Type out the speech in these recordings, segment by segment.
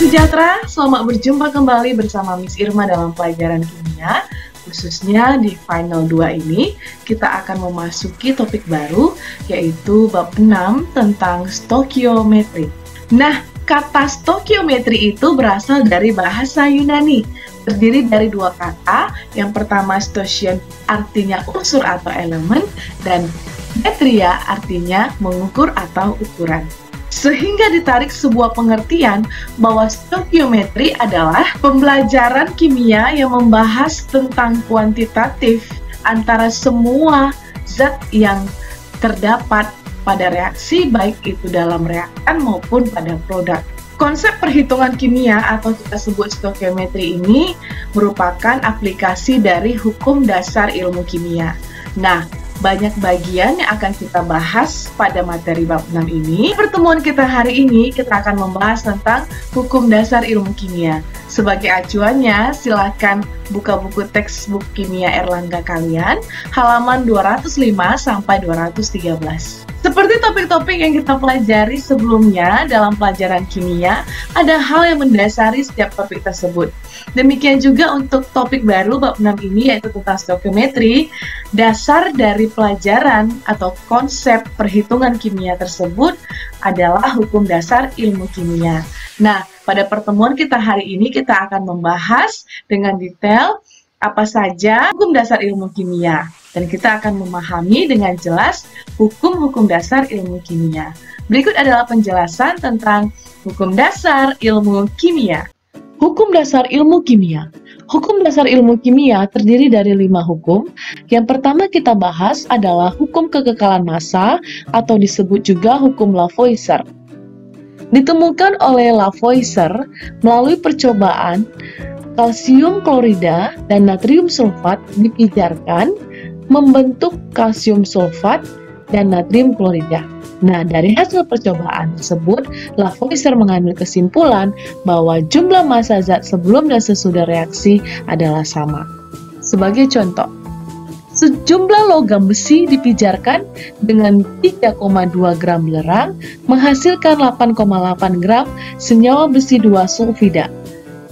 sejahtera, selamat berjumpa kembali bersama Miss Irma dalam pelajaran kimia. Khususnya di final 2 ini, kita akan memasuki topik baru, yaitu bab 6 tentang stoikiometri. Nah, kata stoikiometri itu berasal dari bahasa Yunani, terdiri dari dua kata. Yang pertama stoichion artinya unsur atau elemen, dan metria artinya mengukur atau ukuran. Sehingga ditarik sebuah pengertian bahwa stoikiometri adalah pembelajaran kimia yang membahas tentang kuantitatif antara semua zat yang terdapat pada reaksi, baik itu dalam reaktan maupun pada produk. Konsep perhitungan kimia atau kita sebut stoikiometri ini merupakan aplikasi dari hukum dasar ilmu kimia. Nah, banyak bagian yang akan kita bahas pada materi bab 6 ini. Pertemuan kita hari ini, kita akan membahas tentang hukum dasar ilmu kimia. Sebagai acuannya, silakan buka buku textbook kimia Erlangga kalian, halaman 205 sampai 213. Seperti topik-topik yang kita pelajari sebelumnya dalam pelajaran kimia, ada hal yang mendasari setiap topik tersebut. Demikian juga untuk topik baru bab 6 ini, yaitu tentang stoikiometri. Dasar dari pelajaran atau konsep perhitungan kimia tersebut adalah hukum dasar ilmu kimia. Nah, pada pertemuan kita hari ini kita akan membahas dengan detail apa saja hukum dasar ilmu kimia, dan kita akan memahami dengan jelas hukum-hukum dasar ilmu kimia. Berikut adalah penjelasan tentang hukum dasar ilmu kimia. Hukum dasar ilmu kimia. Hukum dasar ilmu kimia terdiri dari 5 hukum. Yang pertama kita bahas adalah hukum kekekalan massa atau disebut juga hukum Lavoisier. Ditemukan oleh Lavoisier melalui percobaan kalsium klorida dan natrium sulfat dipijarkan membentuk kalsium sulfat dan natrium klorida. Nah, dari hasil percobaan tersebut, Lavoisier mengambil kesimpulan bahwa jumlah massa zat sebelum dan sesudah reaksi adalah sama. Sebagai contoh, sejumlah logam besi dipijarkan dengan 3,2 gram belerang menghasilkan 8,8 gram senyawa besi 2 sulfida.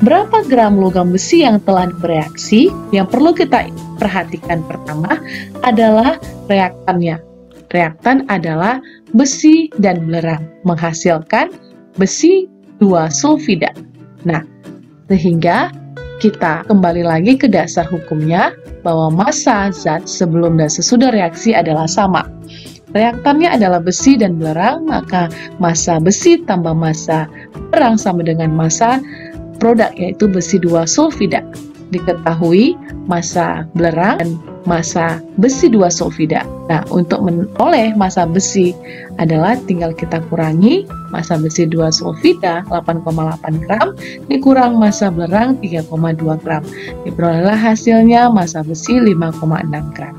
Berapa gram logam besi yang telah bereaksi? Yang perlu kita perhatikan pertama adalah reaktannya. Reaktan adalah besi dan belerang, menghasilkan besi 2 sulfida. Nah, sehingga kita kembali lagi ke dasar hukumnya bahwa massa zat sebelum dan sesudah reaksi adalah sama. Reaktannya adalah besi dan belerang, maka massa besi tambah massa belerang sama dengan massa produk, yaitu besi 2 sulfida. Diketahui massa belerang dan massa besi 2 sulfida. Nah, untuk memperoleh massa besi adalah tinggal kita kurangi massa besi 2 sulfida 8,8 gram dikurang massa belerang 3,2 gram. Diperolehlah hasilnya massa besi 5,6 gram.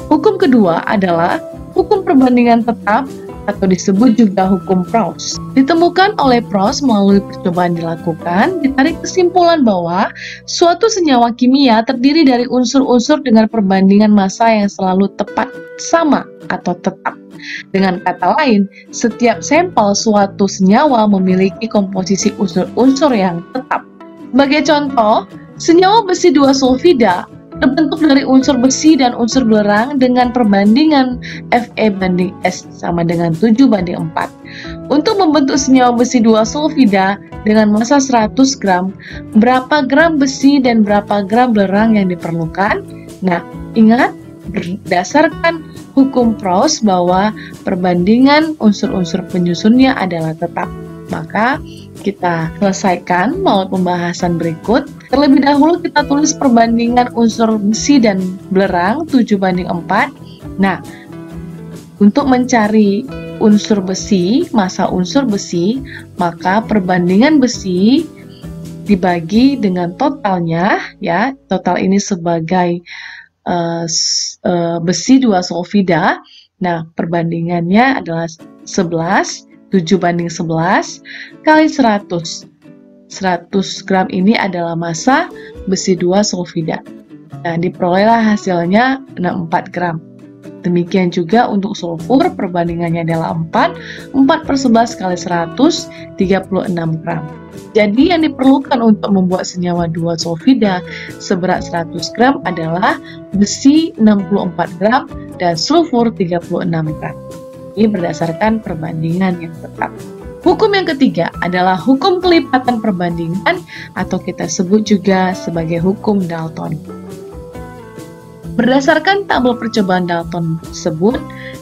Hukum kedua adalah hukum perbandingan tetap atau disebut juga hukum Proust. Ditemukan oleh Proust melalui percobaan dilakukan, ditarik kesimpulan bahwa suatu senyawa kimia terdiri dari unsur-unsur dengan perbandingan massa yang selalu tepat sama atau tetap. Dengan kata lain, setiap sampel suatu senyawa memiliki komposisi unsur-unsur yang tetap. Sebagai contoh, senyawa besi 2 sulfida terbentuk dari unsur besi dan unsur belerang dengan perbandingan Fe banding S sama dengan 7:4. Untuk membentuk senyawa besi 2 sulfida dengan massa 100 gram, berapa gram besi dan berapa gram belerang yang diperlukan? Nah, ingat, berdasarkan hukum Proust bahwa perbandingan unsur-unsur penyusunnya adalah tetap. Maka kita selesaikan melalui pembahasan berikut. Terlebih dahulu kita tulis perbandingan unsur besi dan belerang 7:4. Nah, untuk mencari unsur besi, massa unsur besi, maka perbandingan besi dibagi dengan totalnya, ya, total ini sebagai besi 2 sulfida. Nah, perbandingannya adalah 11, 7:11 kali 100. 100 gram ini adalah massa besi 2 sulfida. Nah, diperolehlah hasilnya 64 gram. Demikian juga untuk sulfur, perbandingannya adalah 4/11 kali 100, 36 gram. Jadi yang diperlukan untuk membuat senyawa 2-sulfida seberat 100 gram adalah besi 64 gram dan sulfur 36 gram. Ini berdasarkan perbandingan yang tepat. Hukum yang ketiga adalah hukum kelipatan perbandingan atau kita sebut juga sebagai hukum Dalton. Berdasarkan tabel percobaan Dalton tersebut,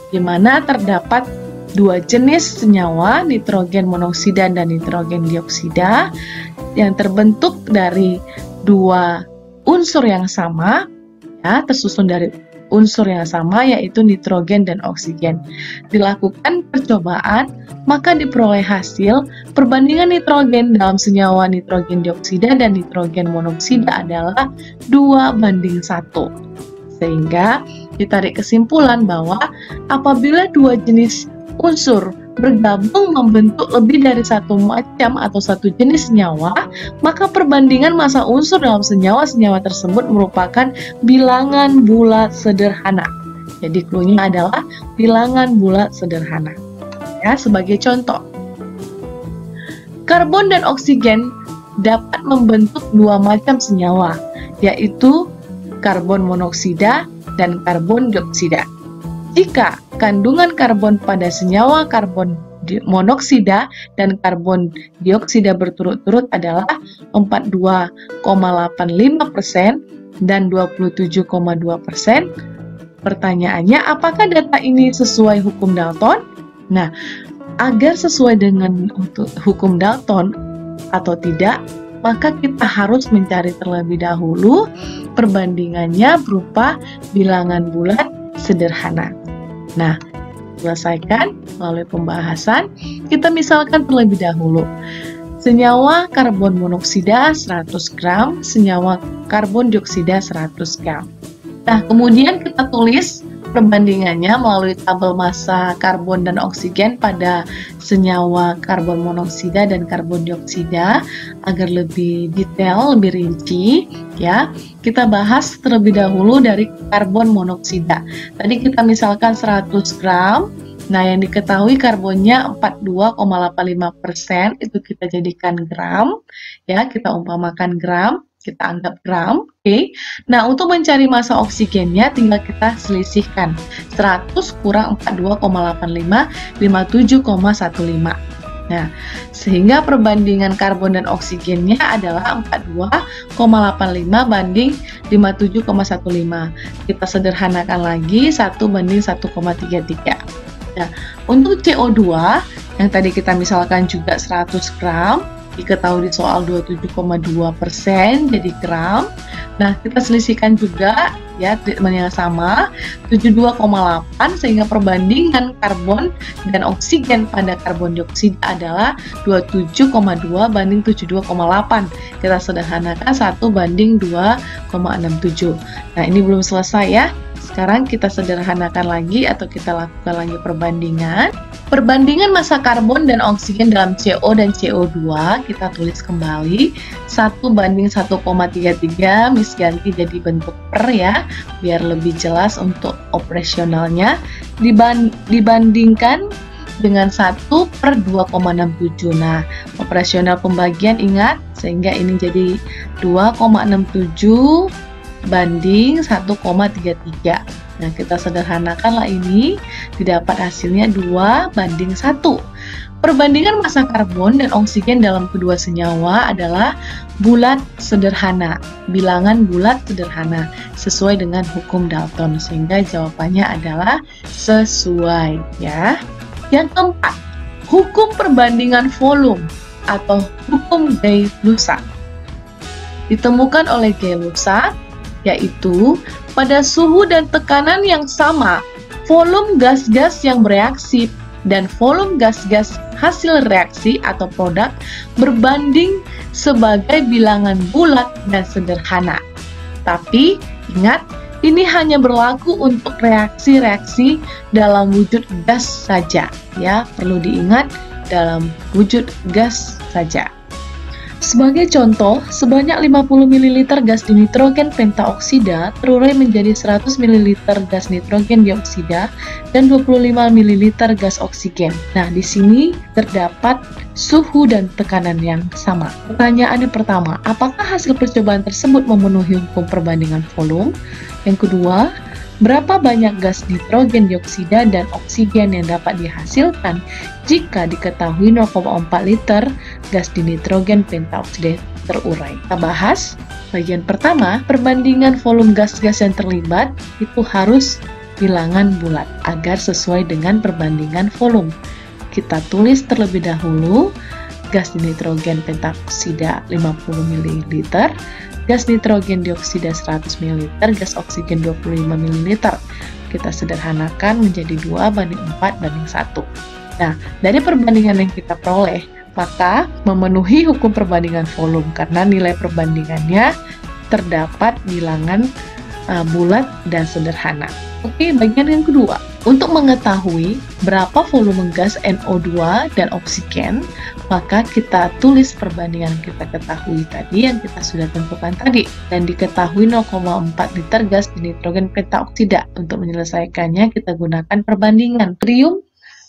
di mana terdapat dua jenis senyawa, nitrogen monoksida dan nitrogen dioksida, yang terbentuk dari dua unsur yang sama, ya, tersusun dari unsur yang sama yaitu nitrogen dan oksigen. Dilakukan percobaan, maka diperoleh hasil perbandingan nitrogen dalam senyawa nitrogen dioksida dan nitrogen monoksida adalah 2:1. Sehingga ditarik kesimpulan bahwa apabila dua jenis unsur bergabung membentuk lebih dari satu macam atau satu jenis senyawa, maka perbandingan massa unsur dalam senyawa-senyawa tersebut merupakan bilangan bulat sederhana. Jadi clue-nya adalah bilangan bulat sederhana. Ya, sebagai contoh, karbon dan oksigen dapat membentuk dua macam senyawa, yaitu karbon monoksida dan karbon dioksida. Jika kandungan karbon pada senyawa karbon monoksida dan karbon dioksida berturut-turut adalah 42,85% dan 27,2%, pertanyaannya apakah data ini sesuai hukum Dalton? Nah, agar sesuai dengan hukum Dalton atau tidak, maka kita harus mencari terlebih dahulu perbandingannya berupa bilangan bulat sederhana. Nah, selesaikan melalui pembahasan, kita misalkan terlebih dahulu. Senyawa karbon monoksida 100 gram, senyawa karbon dioksida 100 gram. Nah, kemudian kita tulis perbandingannya melalui tabel massa karbon dan oksigen pada senyawa karbon monoksida dan karbon dioksida agar lebih detail, lebih rinci, ya. Kita bahas terlebih dahulu dari karbon monoksida. Tadi kita misalkan 100 gram. Nah, yang diketahui karbonnya 42,85%, itu kita jadikan gram, ya, kita umpamakan gram, kita anggap gram, oke. Nah, untuk mencari massa oksigennya tinggal kita selisihkan. 100 kurang 42,85, 57,15. Nah, sehingga perbandingan karbon dan oksigennya adalah 42,85 banding 57,15. Kita sederhanakan lagi, 1:1,33. Nah, untuk CO2 yang tadi kita misalkan juga 100 gram, diketahui di soal 27,2% jadi gram. Nah, kita selisihkan juga ya treatment yang sama 72,8 sehingga perbandingan karbon dan oksigen pada karbon dioksida adalah 27,2 banding 72,8. Kita sederhanakan 1:2,67. Nah, ini belum selesai ya. Sekarang kita sederhanakan lagi atau kita lakukan lagi perbandingan. Perbandingan massa karbon dan oksigen dalam CO dan CO2 kita tulis kembali 1:1,33, Miss ganti jadi bentuk per ya, biar lebih jelas untuk operasionalnya, dibandingkan dengan 1/2,67. Nah, operasional pembagian ingat, sehingga ini jadi 2,67 banding 1,33. Nah, kita sederhanakanlah ini, didapat hasilnya 2:1. Perbandingan massa karbon dan oksigen dalam kedua senyawa adalah bulat sederhana, bilangan bulat sederhana, sesuai dengan hukum Dalton, sehingga jawabannya adalah sesuai ya. Yang keempat, hukum perbandingan volume atau hukum Gay-Lussac. Ditemukan oleh Gay-Lussac, yaitu pada suhu dan tekanan yang sama, volume gas-gas yang bereaksi dan volume gas-gas hasil reaksi atau produk berbanding sebagai bilangan bulat dan sederhana. Tapi ingat, ini hanya berlaku untuk reaksi-reaksi dalam wujud gas saja, ya, perlu diingat dalam wujud gas saja. Sebagai contoh, sebanyak 50 ml gas dinitrogen pentaoksida terurai menjadi 100 ml gas nitrogen dioksida dan 25 ml gas oksigen. Nah, di sini terdapat suhu dan tekanan yang sama. Pertanyaan yang pertama, apakah hasil percobaan tersebut memenuhi hukum perbandingan volume? Yang kedua, berapa banyak gas nitrogen dioksida dan oksigen yang dapat dihasilkan jika diketahui 0,4 liter gas dinitrogen pentaoksida terurai? Kita bahas bagian pertama, perbandingan volume gas-gas yang terlibat itu harus bilangan bulat agar sesuai dengan perbandingan volume. Kita tulis terlebih dahulu gas dinitrogen pentaoksida 50 ml, gas nitrogen dioksida 100 ml, gas oksigen 25 ml. Kita sederhanakan menjadi 2:4:1. Nah, dari perbandingan yang kita peroleh, maka memenuhi hukum perbandingan volume karena nilai perbandingannya terdapat bilangan bulat dan sederhana. Oke, bagian yang kedua. Untuk mengetahui berapa volume gas NO2 dan oksigen, maka kita tulis perbandingan yang kita ketahui tadi, yang kita sudah tentukan tadi. Dan diketahui 0,4 liter gas nitrogen pentaoksida. Untuk menyelesaikannya, kita gunakan perbandingan. Natrium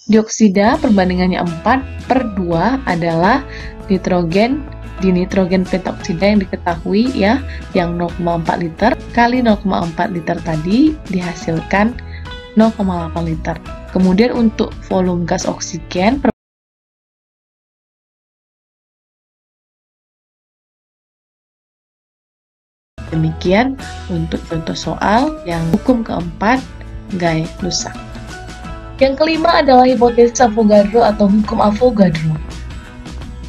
dioksida perbandingannya 4/2 adalah dinitrogen pentaoksida yang diketahui ya, yang 0,4 liter kali 0,4 liter tadi dihasilkan 0,8 liter. Kemudian untuk volume gas oksigen demikian untuk contoh soal yang hukum keempat Gay-Lussac. Yang kelima adalah hipotesis Avogadro atau hukum Avogadro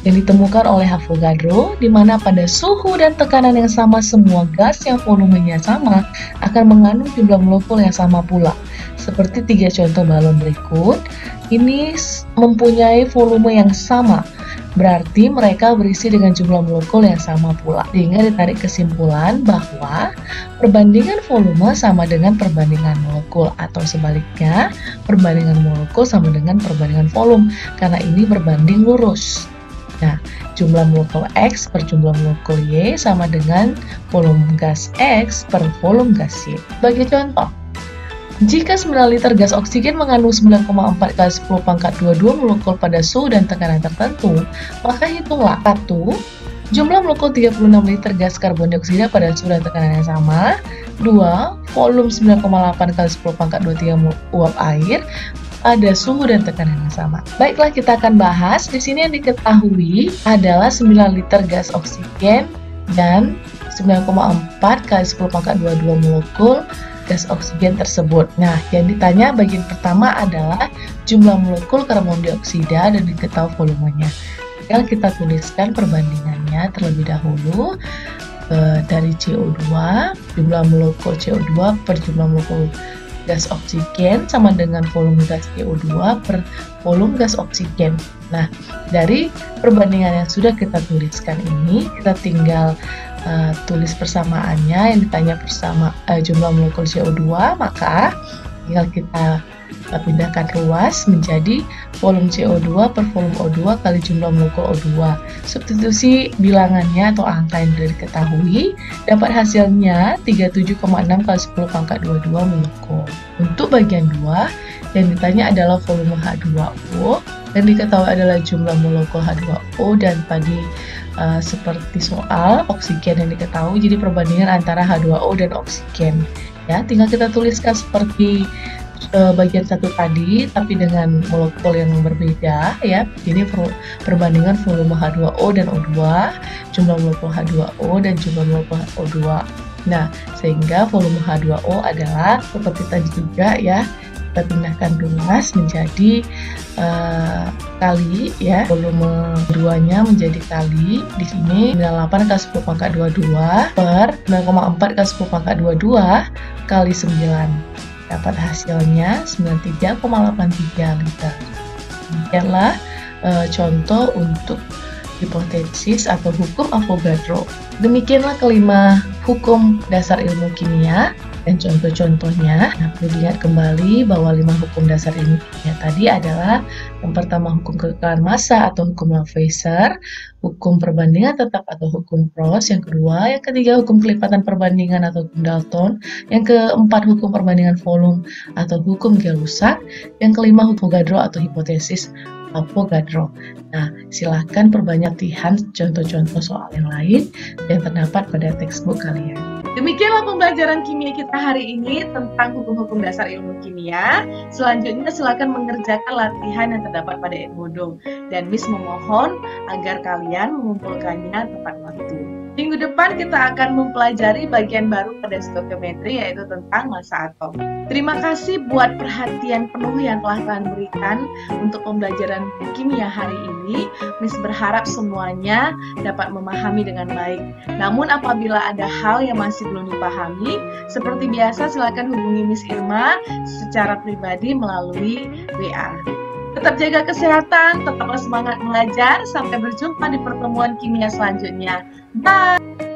yang ditemukan oleh Avogadro, di mana pada suhu dan tekanan yang sama semua gas yang volumenya sama akan mengandung jumlah molekul yang sama pula. Seperti 3 contoh balon berikut, ini mempunyai volume yang sama, berarti mereka berisi dengan jumlah molekul yang sama pula. Sehingga ditarik kesimpulan bahwa perbandingan volume sama dengan perbandingan molekul, atau sebaliknya perbandingan molekul sama dengan perbandingan volume, karena ini berbanding lurus. Nah, jumlah molekul X per jumlah molekul Y sama dengan volume gas X per volume gas Y. Sebagai contoh, jika 9 liter gas oksigen mengandung 9,4 kali 10 pangkat 22 molekul pada suhu dan tekanan tertentu, maka hitunglah 1. Jumlah molekul 36 liter gas karbon dioksida pada suhu dan tekanan yang sama. 2. Volume 9,8 kali 10 pangkat 23 uap air ada suhu dan tekanan yang sama. Baiklah, kita akan bahas. Di sini yang diketahui adalah 9 liter gas oksigen dan 9,4 kali 10 pangkat 22 molekul gas oksigen tersebut. Nah, yang ditanya bagian pertama adalah jumlah molekul karbon dioksida dan diketahui volumenya. Tinggal kita tuliskan perbandingannya terlebih dahulu. Dari CO2, jumlah molekul CO2 per jumlah molekul gas oksigen sama dengan volume gas CO2 per volume gas oksigen. Nah, dari perbandingan yang sudah kita tuliskan ini, kita tinggal tulis persamaannya. Yang ditanya jumlah molekul CO2, maka tinggal kita pindahkan ruas menjadi volume CO2 per volume O2 kali jumlah molekul O2. Substitusi bilangannya atau angka yang sudah diketahui, dapat hasilnya 37,6 kali 10 pangkat 22 molekul. Untuk bagian 2, yang ditanya adalah volume H2O, dan diketahui adalah jumlah molekul H2O, dan tadi seperti soal oksigen yang diketahui, jadi perbandingan antara H2O dan oksigen. Ya, tinggal kita tuliskan seperti bagian 1 tadi, tapi dengan molekul yang berbeda ya. Jadi perbandingan volume H2O dan O2, jumlah molekul H2O dan jumlah molekul O2. Nah, sehingga volume H2O adalah seperti tadi juga ya, kita pindahkan ruas menjadi kali ya, volume 2-nya menjadi kali. Di sini 98 kali 10 pangkat 22 per 9,4 kali 10 pangkat 22 kali 9. Dapat hasilnya 93,83 liter. Demikianlah contoh untuk hipotesis atau hukum Avogadro. Demikianlah kelima hukum dasar ilmu kimia. dan contoh-contohnya. Nah, perlu diingat kembali bahwa 5 hukum dasar ilmu kimia tadi adalah yang pertama hukum kekekalan massa atau hukum Lavoisier, hukum perbandingan tetap atau hukum Proust, yang kedua, yang ketiga hukum kelipatan perbandingan atau hukum Dalton, yang keempat hukum perbandingan volume atau hukum Gay-Lussac, yang kelima hukum Avogadro atau hipotesis Avogadro. Nah, silahkan perbanyak latihan contoh-contoh soal yang lain yang terdapat pada textbook kalian. Demikianlah pembelajaran kimia kita hari ini tentang hukum-hukum dasar ilmu kimia. Selanjutnya silakan mengerjakan latihan yang terdapat pada Edmodo. Dan Miss memohon agar kalian mengumpulkannya tepat waktu. Minggu depan kita akan mempelajari bagian baru pada stoikiometri, yaitu tentang massa atom. Terima kasih buat perhatian penuh yang telah kalian berikan untuk pembelajaran kimia hari ini. Miss berharap semuanya dapat memahami dengan baik. Namun apabila ada hal yang masih belum dipahami, seperti biasa silakan hubungi Miss Irma secara pribadi melalui WA. Tetap jaga kesehatan, tetaplah semangat belajar. Sampai berjumpa di pertemuan kimia selanjutnya. Bye!